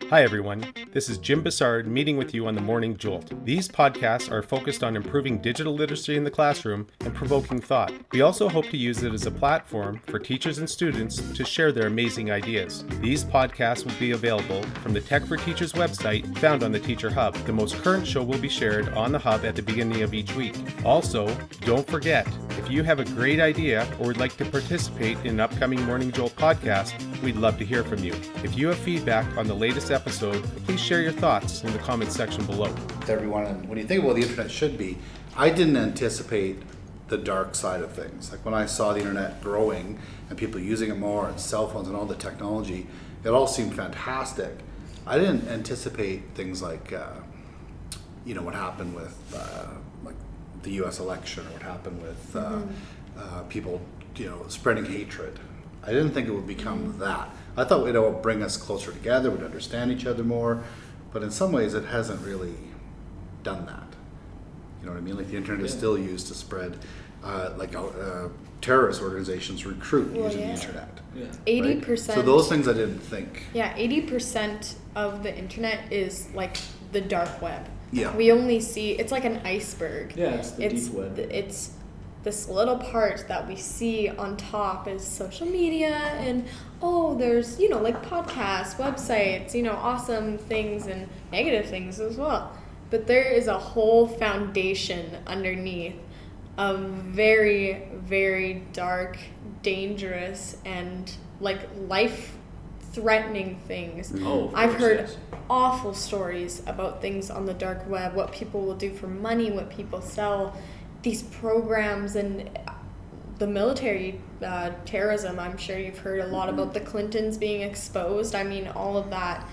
Hi everyone, this is Jim Bussard meeting with you on the Morning Jolt. These podcasts are focused on improving digital literacy in the classroom and provoking thought. We also hope to use it as a platform for teachers and students to share their amazing ideas. These podcasts will be available from the Tech for Teachers website found on the Teacher Hub. The most current show will be shared on the Hub at the beginning of each week. Also, don't forget, if you have a great idea or would like to participate in an upcoming Morning Jolt podcast, we'd love to hear from you. If you have feedback on the latest episode, please share your thoughts in the comments section below. Everyone, and when you think about what the internet should be, I didn't anticipate the dark side of things. Like when I saw the internet growing and people using it more and cell phones and all the technology, it all seemed fantastic. I didn't anticipate things like, what happened with like the U.S. election, or what happened with people, spreading hatred. I didn't think it would become that. I thought it would bring us closer together, we'd understand each other more, but in some ways it hasn't really done that. You know what I mean? Like the internet is still used to spread, terrorist organizations recruit using the internet. 80%. Right? So those things I didn't think. Yeah, 80% of the internet is like the dark web. Yeah. We only see, it's like an iceberg. Yeah, it's the deep web. It's this little part that we see on top is social media, and there's like podcasts, websites, awesome things and negative things as well. But there is a whole foundation underneath of very, very dark, dangerous, and like life-threatening things. I've heard awful stories about things on the dark web, what people will do for money, what people sell, these programs, and the military terrorism. I'm sure you've heard a lot about the Clintons being exposed. I mean, all of that,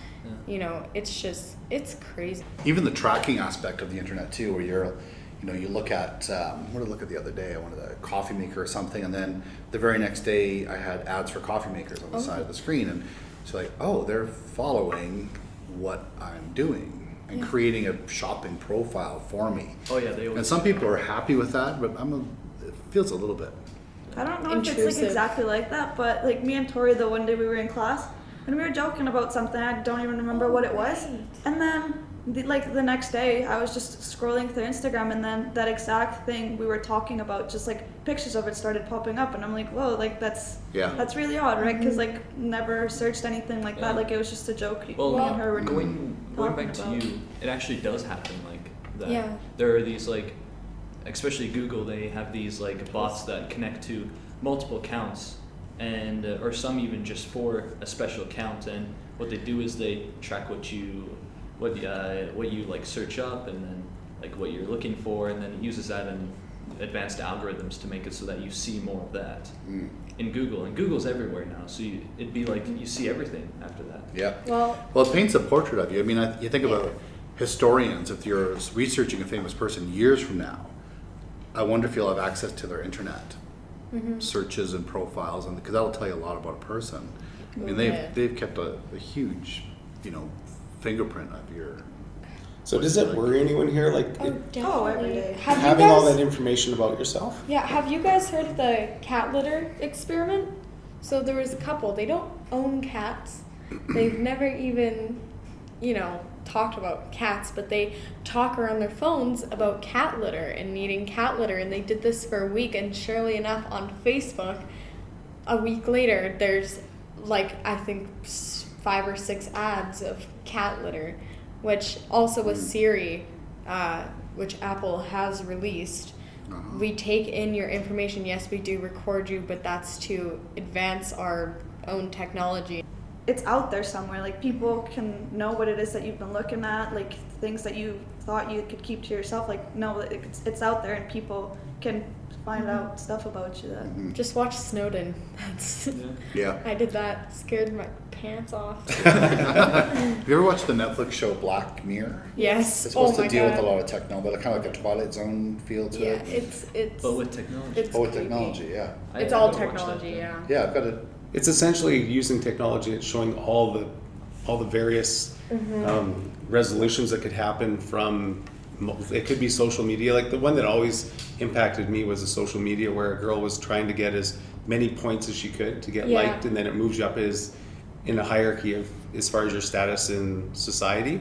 it's crazy. Even the tracking aspect of the internet too, where you're, you look at, what did I look at the other day? I wanted a coffee maker or something, and then the very next day I had ads for coffee makers on the side of the screen, and it's like, they're following what I'm doing and creating a shopping profile for me. And some people are happy with that, but it feels a little bit. I don't know if it's like exactly like that, but like me and Tori, the one day we were in class and we were joking about something, I don't even remember what it was. And then the next day I was just scrolling through Instagram, and then that exact thing we were talking about, just like pictures of it started popping up, and I'm like, whoa, like that's really odd, right? Because like never searched anything like that. Like it was just a joke. Well, me and her were going back to you, it actually does happen like that. Yeah. There are these like, especially Google, they have these like bots that connect to multiple accounts, and or some even just for a special account, and what they do is they track what you like search up, and then like what you're looking for, and then it uses that in advanced algorithms to make it so that you see more of that in Google. And Google's everywhere now, so it'd be like you see everything after that. Yeah. Well, It paints a portrait of you. I mean, you think about historians. If you're researching a famous person years from now, I wonder if you'll have access to their internet searches and profiles, and because that'll tell you a lot about a person. I mean, they've kept a huge, fingerprint of your. So does it worry anyone here, like every day. having all that information about yourself? Yeah, have you guys heard of the cat litter experiment? So there was a couple, they don't own cats. They've never even, talked about cats, but they talk around their phones about cat litter and needing cat litter, and they did this for a week, and surely enough on Facebook, a week later, there's I think 5 or 6 ads of cat litter, which also with Siri, which Apple has released. We take in your information. Yes, we do record you, but that's to advance our own technology. It's out there somewhere. Like people can know what it is that you've been looking at, like things that you thought you could keep to yourself. Like no, it's out there, and people can find out stuff about you. That Just watch Snowden. That's I did that. Scared my pants off. Have you ever watched the Netflix show Black Mirror? Yes. It's supposed to deal with a lot of technology, but kind of like a Twilight Zone feel to it. It's. But with technology. With technology, yeah. It's all technology, yeah. Yeah, I've got it. It's essentially using technology. It's showing all the various resolutions that could happen from. It could be social media. Like the one that always impacted me was the social media, where a girl was trying to get as many points as she could to get liked, and then it moves you up as in a hierarchy of as far as your status in society,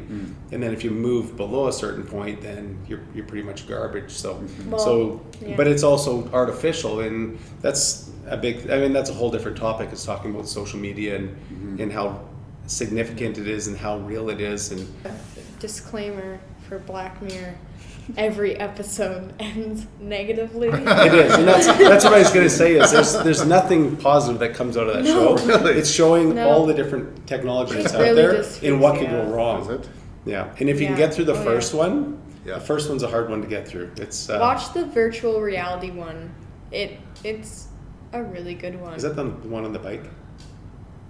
and then if you move below a certain point, then you're pretty much garbage. So Well, yeah. but it's also artificial, and that's that's a whole different topic. It's talking about social media and how significant it is and how real it is. And Disclaimer for Black Mirror: every episode ends negatively. it is, and that's what I was going to say. Is there's nothing positive that comes out of that No. show. Really? It's showing No. all the different technology that's It out really there just and what freaks could me go out. wrong. Is it? Yeah, and if you can Yeah. get through the Oh, first yeah. one, Yeah. the first one's a hard one to get through. It's Watch the virtual reality one. It's a really good one. Is that the one on the bike?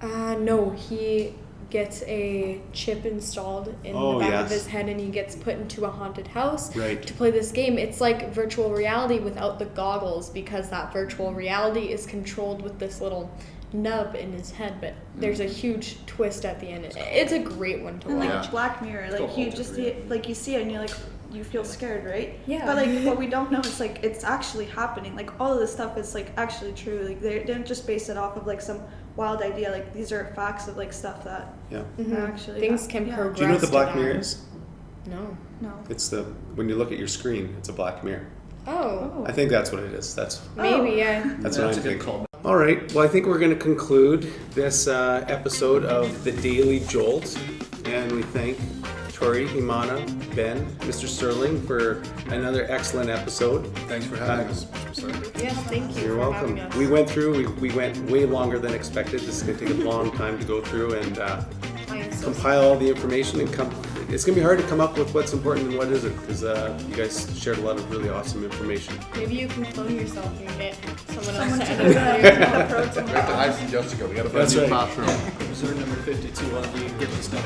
No, he gets a chip installed in Oh, the back yes. of his head and he gets put into a haunted house Right. to play this game. It's like virtual reality without the goggles, because that virtual reality is controlled with this little nub in his head, but there's a huge twist at the end. It's a great one to And like watch. Yeah. Black Mirror, like you just see it, like you see it and you're like, you feel scared, right? Yeah. But like what we don't know is like it's actually happening. Like all of this stuff is like actually true. Like they didn't just base it off of like some wild idea. Like these are facts of like stuff that Yeah. Mhm. actually Things can yeah. progress. Do you know what the to Black that. Mirror is? No. No. It's when you look at your screen, it's a black mirror. Oh, I think that's what it is. That's maybe, yeah. what That's I'm a good thinking. call. All right. Well, I think we're going to conclude this episode of the Daily Jolt, and we thank Tori, Himana, Ben, Mr. Sterling for another excellent episode. Thanks for having us. Sorry. Yes, thank you You're for welcome. having us. We went way longer than expected. This is going to take a long time to go through and I am so compile all the information and it's going to be hard to come up with what's important and what isn't, because you guys shared a lot of really awesome information. Maybe you can clone yourself and get someone else Someone to to edit the it. pros and We have to hide from Jessica. We got to find That's a new right. classroom. Reserve number 52 on you. Get this done.